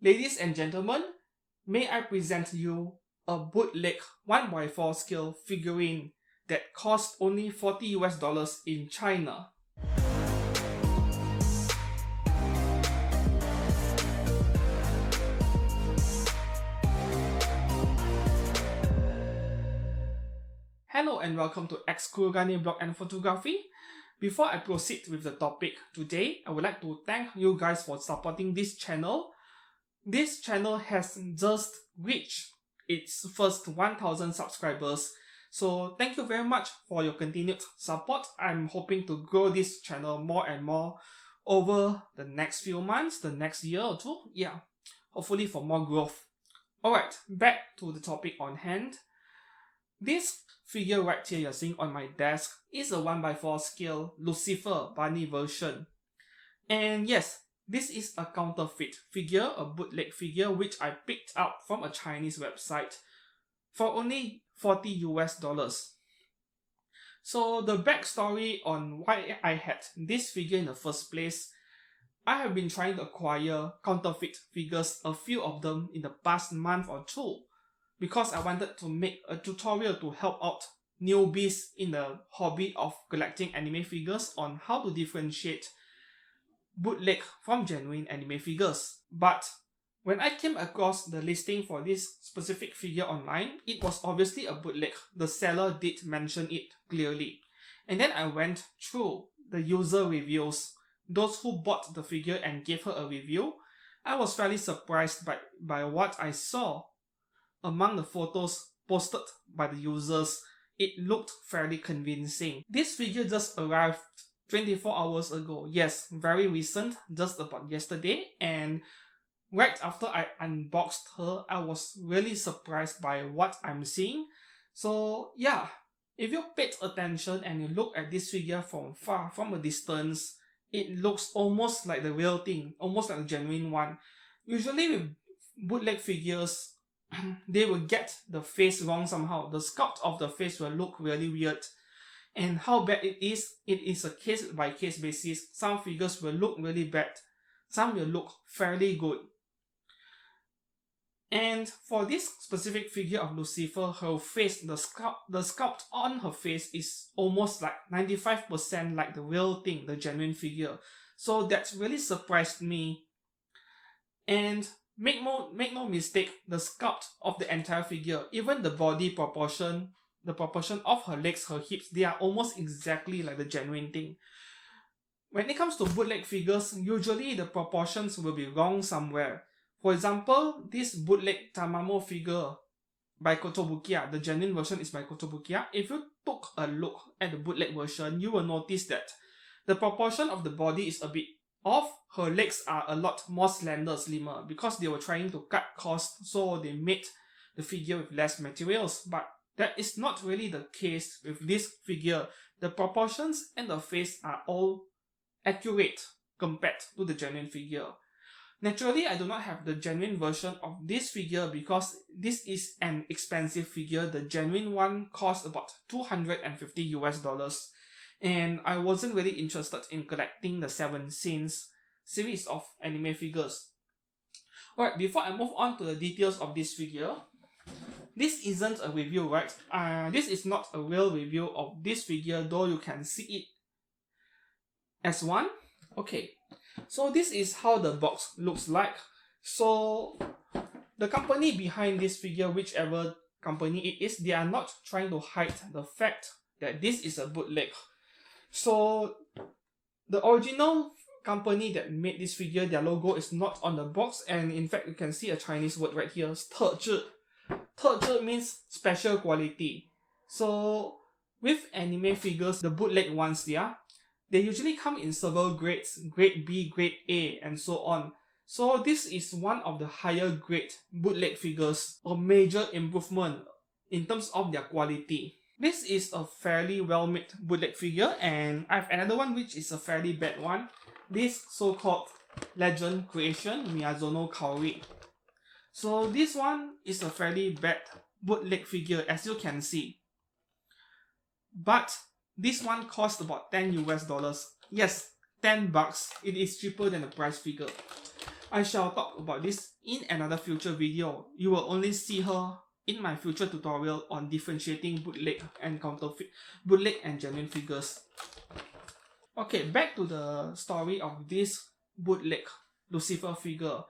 Ladies and gentlemen, may I present you a bootleg 1x4 scale figurine that cost only $40 in China. Hello and welcome to X-Kurugane Blog and Photography. Before I proceed with the topic today, I would like to thank you guys for supporting this channel. This channel has just reached its first 1000 subscribers. So thank you very much for your continued support. I'm hoping to grow this channel more and more over the next few months, the next year or two. Yeah, hopefully for more growth. Alright, back to the topic on hand. This figure right here you're seeing on my desk is a 1x4 scale Lucifer bunny version. And yes, this is a counterfeit figure, a bootleg figure which I picked up from a Chinese website for only $40. So the backstory on why I had this figure in the first place, I have been trying to acquire counterfeit figures, a few of them in the past month or two, because I wanted to make a tutorial to help out newbies in the hobby of collecting anime figures on how to differentiate bootleg from genuine anime figures. But when I came across the listing for this specific figure online, it was obviously a bootleg. The seller did mention it clearly. And then I went through the user reviews, those who bought the figure and gave her a review. I was fairly surprised by what I saw. Among the photos posted by the users, it looked fairly convincing. This figure just arrived 24 hours ago. Yes, very recent, just about yesterday, and right after I unboxed her, I was really surprised by what I'm seeing. So yeah, if you paid attention and you look at this figure from a distance, it looks almost like the real thing, almost like a genuine one. Usually with bootleg figures, they will get the face wrong somehow. The sculpt of the face will look really weird. And how bad it is a case by case basis. Some figures will look really bad, some will look fairly good. And for this specific figure of Lucifer, her face, the sculpt on her face is almost like 95% like the real thing, the genuine figure. So that's really surprised me. And make no mistake, the sculpt of the entire figure, even the body proportion, the proportion of her legs, her hips, they are almost exactly like the genuine thing. When it comes to bootleg figures, usually the proportions will be wrong somewhere. For example, this bootleg Tamamo figure by Kotobukiya, the genuine version is by Kotobukiya. If you took a look at the bootleg version, you will notice that the proportion of the body is a bit off. Her legs are a lot more slender, slimmer, because they were trying to cut costs, so they made the figure with less materials. But that is not really the case with this figure. The proportions and the face are all accurate compared to the genuine figure. Naturally, I do not have the genuine version of this figure because this is an expensive figure. The genuine one cost about $250. And I wasn't really interested in collecting the 7 Sins series of anime figures. Alright, before I move on to the details of this figure, this isn't a review, right? This is not a real review of this figure, though you can see it as one. Okay, so this is how the box looks like. So the company behind this figure, whichever company it is, they are not trying to hide the fact that this is a bootleg. So the original company that made this figure, their logo is not on the box, and in fact you can see a Chinese word right here, 特制. 特制 means special quality. So with anime figures, the bootleg ones, they usually come in several grades, grade B, grade A, and so on. So this is one of the higher grade bootleg figures, a major improvement in terms of their quality. This is a fairly well-made bootleg figure, and I have another one which is a fairly bad one. This so-called Legend Creation Miyazono Kaori. So this one is a fairly bad bootleg figure, as you can see. But this one cost about $10. Yes, $10. It is cheaper than the price figure. I shall talk about this in another future video. You will only see her in my future tutorial on differentiating bootleg and counterfeit, bootleg and genuine figures. Okay, back to the story of this bootleg Lucifer figure.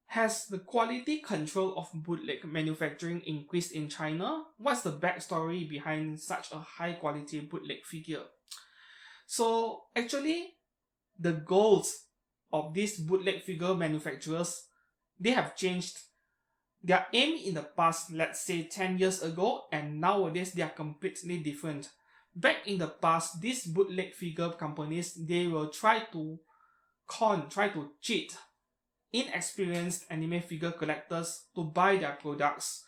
Has the quality control of bootleg manufacturing increased in China? What's the backstory behind such a high quality bootleg figure? So actually, the goals of these bootleg figure manufacturers, they have changed. Their aim in the past, let's say 10 years ago, and nowadays they are completely different. Back in the past, these bootleg figure companies, they will try to cheat inexperienced anime figure collectors to buy their products.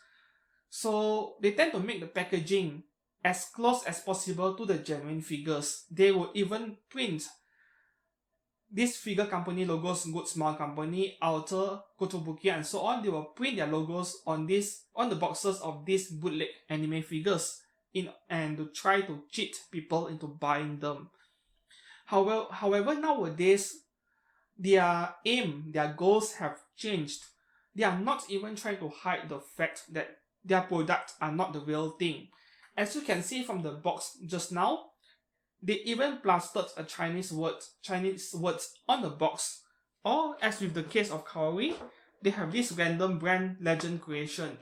So they tend to make the packaging as close as possible to the genuine figures. They will even print this figure company logos, Good Small Company, Alter, Kotobuki, and so on. They will print their logos on the boxes of these bootleg anime figures and to try to cheat people into buying them. However, nowadays their aim, their goals have changed. They are not even trying to hide the fact that their products are not the real thing. As you can see from the box just now, they even plastered a Chinese words on the box. Or as with the case of Kaori, they have this random brand legend creation.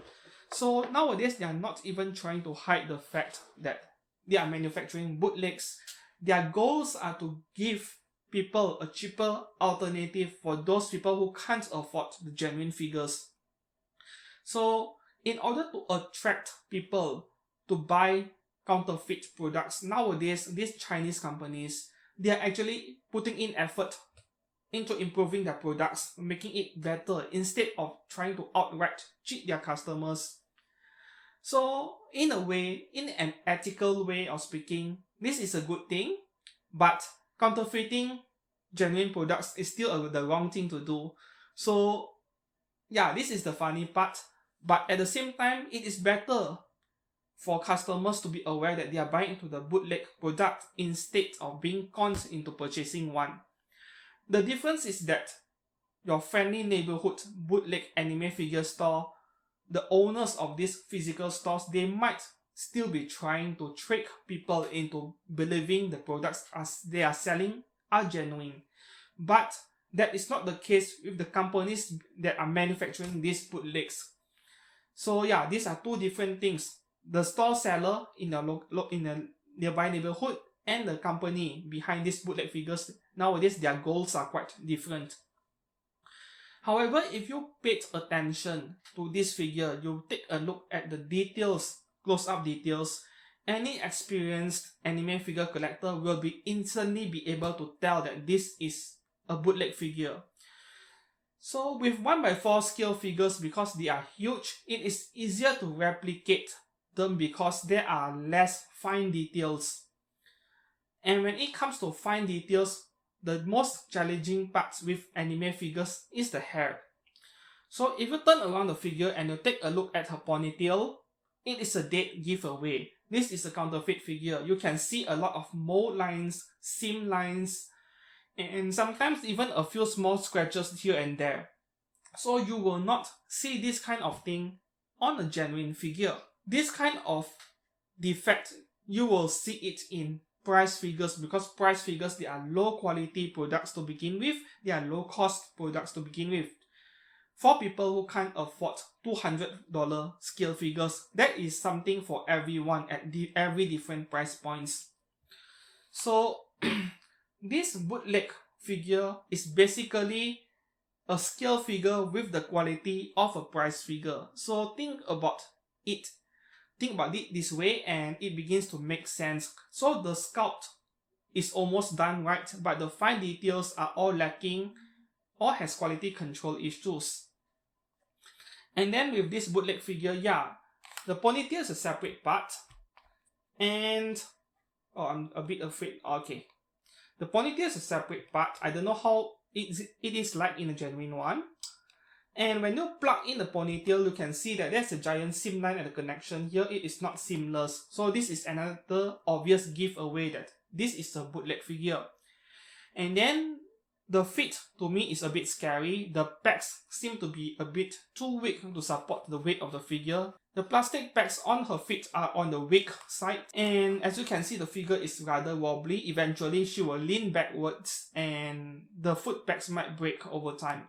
So nowadays they are not even trying to hide the fact that they are manufacturing bootlegs. Their goals are to give people a cheaper alternative for those people who can't afford the genuine figures. So in order to attract people to buy counterfeit products, nowadays these Chinese companies, they are actually putting in effort into improving their products, making it better instead of trying to outright cheat their customers. So in a way, in an ethical way of speaking, this is a good thing, but counterfeiting genuine products is still the wrong thing to do. So yeah, this is the funny part, but at the same time, it is better for customers to be aware that they are buying into the bootleg product instead of being conned into purchasing one. The difference is that your friendly neighborhood bootleg anime figure store, the owners of these physical stores, they might still be trying to trick people into believing the products as they are selling are genuine. But that is not the case with the companies that are manufacturing these bootlegs. So yeah, these are two different things. The store seller in a nearby neighborhood and the company behind these bootleg figures, nowadays their goals are quite different. However, if you paid attention to this figure, you take a look at the details, close-up details, any experienced anime figure collector will be instantly be able to tell that this is a bootleg figure. So with 1x4 scale figures, because they are huge, it is easier to replicate them because there are less fine details. And when it comes to fine details, the most challenging part with anime figures is the hair. So if you turn around the figure and you take a look at her ponytail, it is a dead giveaway. This is a counterfeit figure. You can see a lot of mold lines, seam lines, and sometimes even a few small scratches here and there. So you will not see this kind of thing on a genuine figure. This kind of defect, you will see it in price figures, because price figures, they are low quality products to begin with, they are low cost products to begin with. For people who can't afford $200 scale figures, that is something for everyone at every different price points. So this bootleg figure is basically a scale figure with the quality of a price figure. So think about it this way and it begins to make sense. So the sculpt is almost done right, but the fine details are all lacking or has quality control issues. And then with this bootleg figure, yeah, the ponytail is a separate part. And I'm a bit afraid. Okay, the ponytail is a separate part. I don't know how it is like in a genuine one. And when you plug in the ponytail, you can see that there's a giant seam line at the connection. Here it is not seamless. So this is another obvious giveaway that this is a bootleg figure. And then The fit to me is a bit scary. The pegs seem to be a bit too weak to support the weight of the figure. The plastic pegs on her feet are on the weak side, and as you can see, the figure is rather wobbly. Eventually she will lean backwards and the foot pegs might break over time.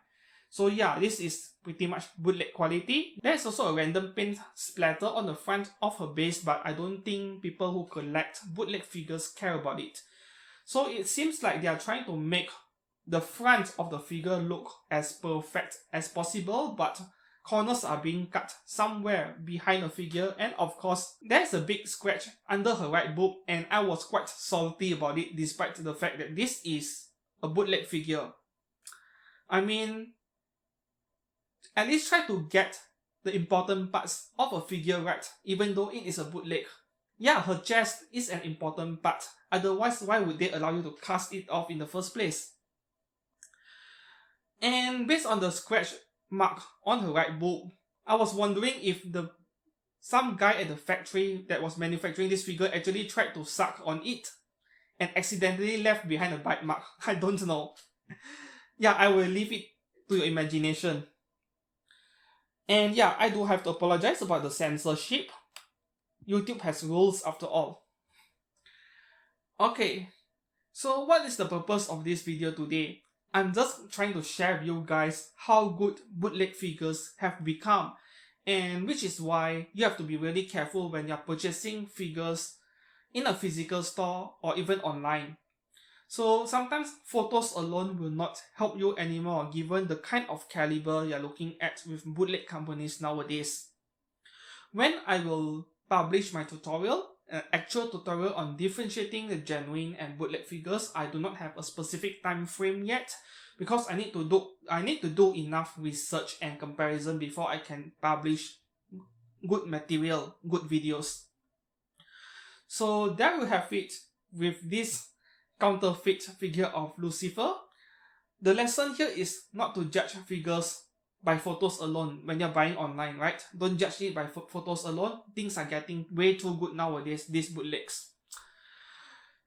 So yeah, this is pretty much bootleg quality. There's also a random paint splatter on the front of her base, but I don't think people who collect bootleg figures care about it. So it seems like they are trying to make the front of the figure look as perfect as possible, but corners are being cut somewhere behind the figure, and of course there's a big scratch under her right boob, and I was quite salty about it despite the fact that this is a bootleg figure. I mean, at least try to get the important parts of a figure right, even though it is a bootleg. Yeah, her chest is an important part, otherwise why would they allow you to cast it off in the first place? And based on the scratch mark on her right boob, I was wondering if some guy at the factory that was manufacturing this figure actually tried to suck on it and accidentally left behind a bite mark. I don't know. Yeah, I will leave it to your imagination. And yeah, I do have to apologize about the censorship. YouTube has rules after all. Okay, so what is the purpose of this video today? I'm just trying to share with you guys how good bootleg figures have become, and which is why you have to be really careful when you're purchasing figures in a physical store or even online. So sometimes photos alone will not help you anymore given the kind of caliber you're looking at with bootleg companies nowadays. When I will publish my tutorial, an actual tutorial on differentiating the genuine and bootleg figures, I do not have a specific time frame yet because I need to do enough research and comparison before I can publish good material, good videos. So there you have it with this counterfeit figure of Lucifer. The lesson here is not to judge figures by photos alone when you're buying online, right? Don't judge it by photos alone. Things are getting way too good nowadays, these bootlegs.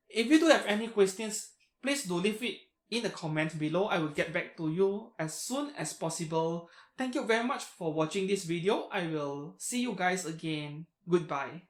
If you do have any questions, please do leave it in the comments below. I will get back to you as soon as possible. Thank you very much for watching this video. I will see you guys again. Goodbye.